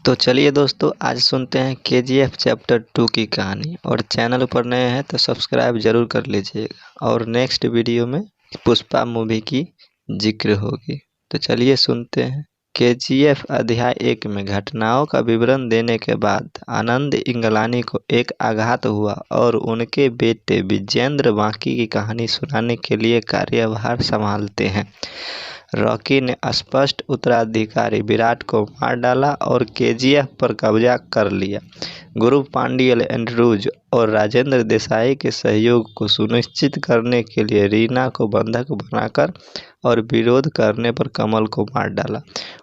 तो चलिए दोस्तों, आज सुनते हैं केजीएफ चैप्टर 2 की कहानी। और चैनल पर नए हैं तो सब्सक्राइब ज़रूर कर लीजिएगा। और नेक्स्ट वीडियो में पुष्पा मूवी की जिक्र होगी। तो चलिए सुनते हैं। केजीएफ अध्याय 1 में घटनाओं का विवरण देने के बाद आनंद इंगलानी को एक आघात हुआ और उनके बेटे विजेंद्र बाकी की कहानी सुनाने के लिए कार्यभार संभालते हैं। रॉकी ने स्पष्ट उत्तराधिकारी विराट को मार डाला और केजीएफ पर कब्जा कर लिया। गुरु पांडियल एंड्रूज और राजेंद्र देसाई के सहयोग को सुनिश्चित करने के लिए रीना को बंधक बनाकर और विरोध करने पर कमल को मार डाला।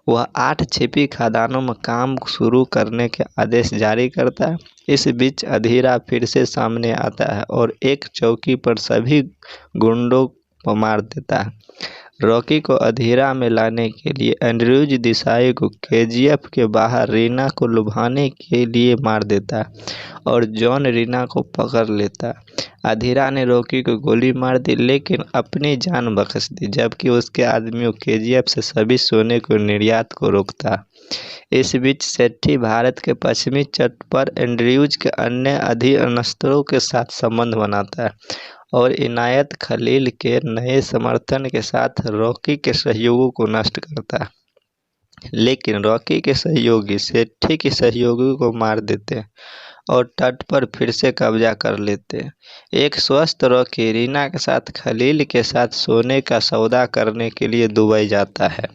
वह 8 छिपी खदानों में काम शुरू करने के आदेश जारी करता है। इस बीच अधीरा फिर से सामने आता है और एक चौकी पर सभी गुंडों को मार देता है। रॉकी को अधीरा में लाने के लिए एंड्रूज देसाई को केजीएफ के बाहर रीना को लुभाने के लिए मार देता है और जॉन रीना को पकड़ लेता है। अधीरा ने रॉकी को गोली मार दी लेकिन अपनी जान बख्श दी, जबकि उसके आदमियों केजीएफ से सभी सोने को निर्यात को रोकता है। इस बीच सेठी भारत के पश्चिमी तट पर एंड्रूज के अन्य अधीनस्थों के साथ संबंध बनाता है और इनायत खलील के नए समर्थन के साथ रॉकी के सहयोगों को नष्ट करता है। लेकिन रॉकी के सहयोगी सेठी के सहयोगी को मार देते हैं और तट पर फिर से कब्जा कर लेते हैं। एक स्वस्थ रॉकी रीना के साथ खलील के साथ सोने का सौदा करने के लिए दुबई जाता है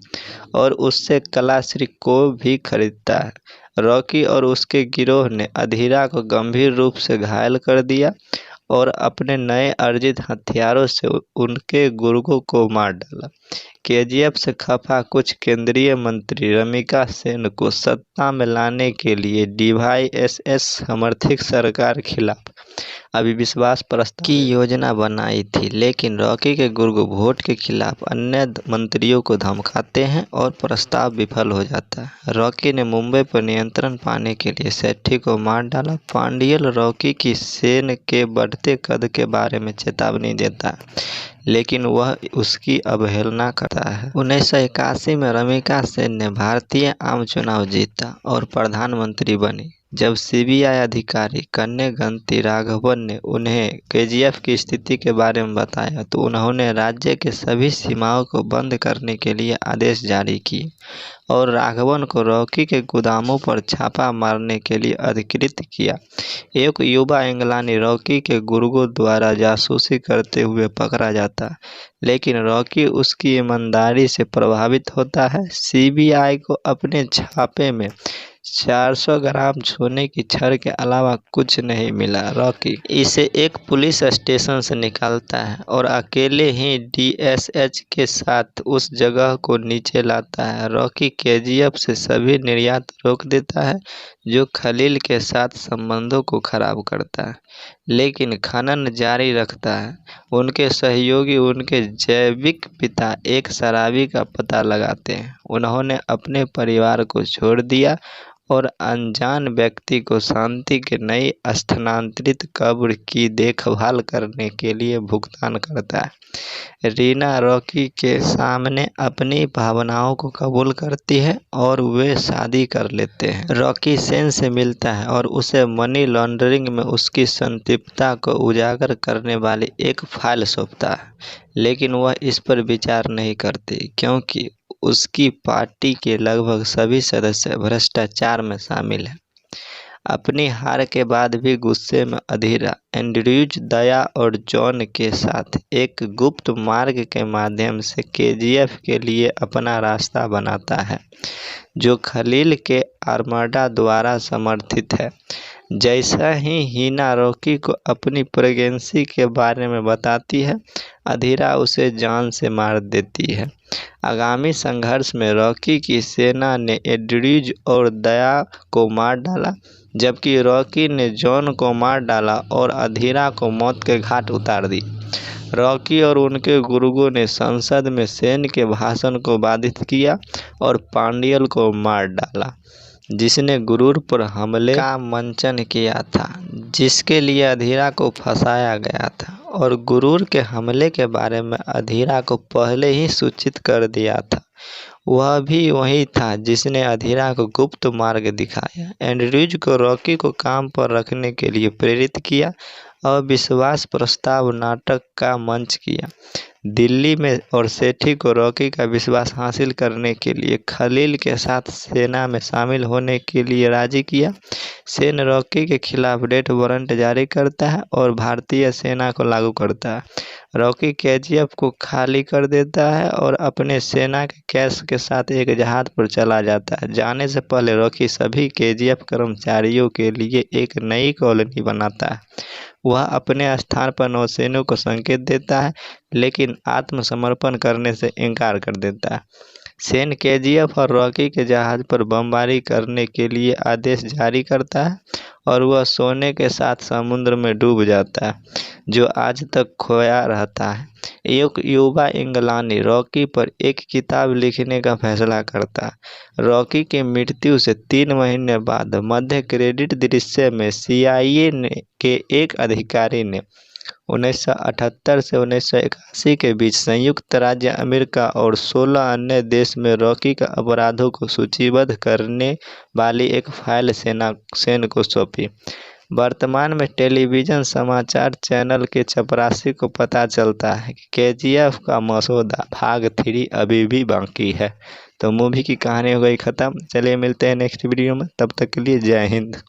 और उससे कलाश्री को भी खरीदता है। रॉकी और उसके गिरोह ने अधीरा को गंभीर रूप से घायल कर दिया और अपने नए अर्जित हथियारों से उनके गुर्गों को मार डाला। केजीएफ से खफा कुछ केंद्रीय मंत्री रमिका सेन को सत्ता में लाने के लिए डीवाईएसएस समर्थित सरकार खिलाफ अविश्वास प्रस्ताव की योजना बनाई थी, लेकिन रॉकी के गुर्ग वोट के खिलाफ अन्य मंत्रियों को धमकाते हैं और प्रस्ताव विफल हो जाता है। रॉकी ने मुंबई पर नियंत्रण पाने के लिए सेठी को मार डाला। पांडियल रॉकी की सेन के बढ़ते कद के बारे में चेतावनी देता है, लेकिन वह उसकी अवहेलना करता है। 1981 में रमिका सेन ने भारतीय आम चुनाव जीता और प्रधानमंत्री बनी। जब सीबीआई अधिकारी कन्नेगंती राघवन ने उन्हें केजीएफ की स्थिति के बारे में बताया तो उन्होंने राज्य के सभी सीमाओं को बंद करने के लिए आदेश जारी किए और राघवन को रॉकी के गोदामों पर छापा मारने के लिए अधिकृत किया। एक युवा इंग्लानी रॉकी के गुर्गों द्वारा जासूसी करते हुए पकड़ा जाता है, लेकिन रॉकी उसकी ईमानदारी से प्रभावित होता है। सीबीआई को अपने छापे में 400 ग्राम सोने की छड़ के अलावा कुछ नहीं मिला। रॉकी इसे एक पुलिस स्टेशन से निकालता है और अकेले ही डीएसएच के साथ उस जगह को नीचे लाता है। रॉकी केजीएफ से सभी निर्यात रोक देता है, जो खलील के साथ संबंधों को खराब करता है, लेकिन खनन जारी रखता है। उनके सहयोगी उनके जैविक पिता एक शराबी का पता लगाते हैं। उन्होंने अपने परिवार को छोड़ दिया और अनजान व्यक्ति को शांति के नई स्थानांतरित कब्र की देखभाल करने के लिए भुगतान करता है। रीना रॉकी के सामने अपनी भावनाओं को कबूल करती है और वे शादी कर लेते हैं। रॉकी सेन से मिलता है और उसे मनी लॉन्ड्रिंग में उसकी संलिप्तता को उजागर करने वाली एक फाइल सौंपता है, लेकिन वह इस पर विचार नहीं करती क्योंकि उसकी पार्टी के लगभग सभी सदस्य भ्रष्टाचार में शामिल हैं। अपनी हार के बाद भी गुस्से में अधीरा एंड्रूज, दया और जॉन के साथ एक गुप्त मार्ग के माध्यम से केजीएफ के लिए अपना रास्ता बनाता है, जो खलील के आर्मडा द्वारा समर्थित है। जैसा ही हीना रॉकी को अपनी प्रेगनेंसी के बारे में बताती है, अधीरा उसे जान से मार देती है। आगामी संघर्ष में रॉकी की सेना ने एंड्रूज और दया को मार डाला, जबकि रॉकी ने जॉन को मार डाला और अधीरा को मौत के घाट उतार दी। रॉकी और उनके गुर्गों ने संसद में सेन के भाषण को बाधित किया और पांडियल को मार डाला, जिसने गुरूर पर हमले का मंचन किया था, जिसके लिए अधीरा को फंसाया गया था और गुरूर के हमले के बारे में अधीरा को पहले ही सूचित कर दिया था। वह भी वही था जिसने अधीरा को गुप्त मार्ग दिखाया, एंड्रयूज को रॉकी को काम पर रखने के लिए प्रेरित किया और विश्वास प्रस्ताव नाटक का मंच किया दिल्ली में, और सेठी को रॉकी का विश्वास हासिल करने के लिए खलील के साथ सेना में शामिल होने के लिए राजी किया। सेन रॉकी के खिलाफ डेथ वारंट जारी करता है और भारतीय सेना को लागू करता है। रॉकी केजीएफ को खाली कर देता है और अपने सेना के कैश के साथ एक जहाज पर चला जाता है। जाने से पहले रॉकी सभी केजीएफ कर्मचारियों के लिए एक नई कॉलोनी बनाता है। वह अपने स्थान पर नौसैनिकों को संकेत देता है, लेकिन आत्मसमर्पण करने से इनकार कर देता है। सेन केजीएफ और रॉकी के जहाज पर बमबारी करने के लिए आदेश जारी करता है और वह सोने के साथ समुद्र में डूब जाता है, जो आज तक खोया रहता है। एक युवा इंग्लैंडी रॉकी पर एक किताब लिखने का फैसला करता है। रॉकी की मृत्यु से 3 महीने बाद मध्य क्रेडिट दृश्य में CIA के एक अधिकारी ने 1978 से 1981 के बीच संयुक्त राज्य अमेरिका और 16 अन्य देश में रॉकी का अपराधों को सूचीबद्ध करने वाली एक फाइल सेन को सौंपी। वर्तमान में टेलीविजन समाचार चैनल के चपरासी को पता चलता है कि केजीएफ का मसौदा भाग 3 अभी भी बाकी है। तो मूवी की कहानी हो गई ख़त्म। चलिए मिलते हैं नेक्स्ट वीडियो में, तब तक के लिए जय हिंद।